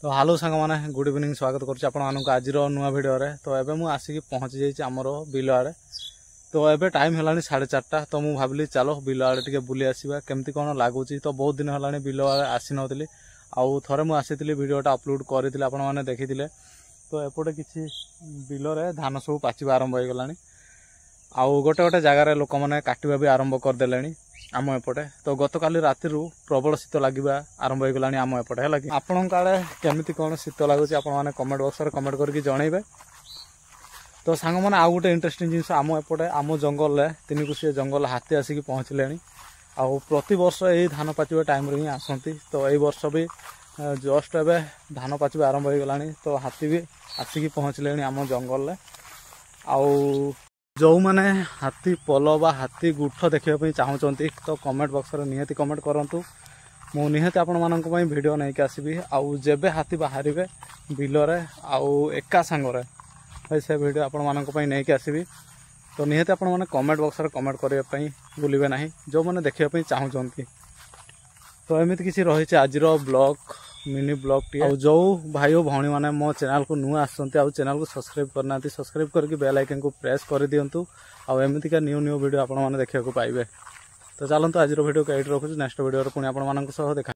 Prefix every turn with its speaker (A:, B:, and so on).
A: तो हालो सांग मैंने गुड इवनिंग स्वागत करुँ आज नुआ भिडियो तो एबे मु आसिक पहुँची जाइए आमर बिल आड़े। तो एबे टाइम है 4:30 तो मुझे भाविली चलो बिल आड़े टे बुली आसवा केमती कौन लगुच। तो बहुत दिन है बिल आड़े आसी नी आउ थे मुझे भिडियोटा अपलोड करी आपने देखी। तो एपटे किसी बिल धान सब पाचिबा आरंभ हो गलानी आउ गोटे गोटे जगार लोक मैंने काटिबा भी आरंभ करदे आम एपटे। तो गतकाली राति प्रबल शीत लगे आरंभ हो गलानी आम एपटे है कि आपण आड़े केमती कौन शीत लगुच आपने कमेंट बॉक्स में कमेंट करके जनइबे। तो सांग मैंने आउ गोटे इंटरेस्टिंग जिन आम एपटे आम जंगल में 3 कुशिया जंगल हाथी आसिक पहुँचले आउ प्रति वर्ष यही धान पाचिबा टाइम रे ही आसती। तो यही वर्ष भी जस्ट एबे धान पाचिबा आरंभ हो गलानी। तो हाथी भी आसिक पहुँचले आम जंगल में आउ जो मैंने हाथी पल बा हाथी गुठ देखा चाहूँगी तो कमेंट बॉक्स में निहाती कमेंट करूँ। मु निहाती आपण मानक वीडियो नहीं आसबि आउ जेबे हाथी बाहर बिल आउ एका सांगरे से वीडियो आपण मानक नहीं आसबि। तो निहाती आपण मैंने कमेंट बॉक्स में कमेंट करने भूलिए ना जो मैंने देखा चाहूँगी। तो एमती किसी रही आज ब्लॉग मिनी ब्लॉग टी जो भाई भौणी मैंने मो चैनल को नुआ आसुँच चैनल को सब्सक्राइब करना सब्सक्राइब करके बेल आइकन को प्रेस कर दिंतु आमती न्यू वीडियो आपको देखा पाइबे। तो चलते आज वीडियो को ये रखुच्छे नेक्स्ट वीडियो पुणी आप देखा।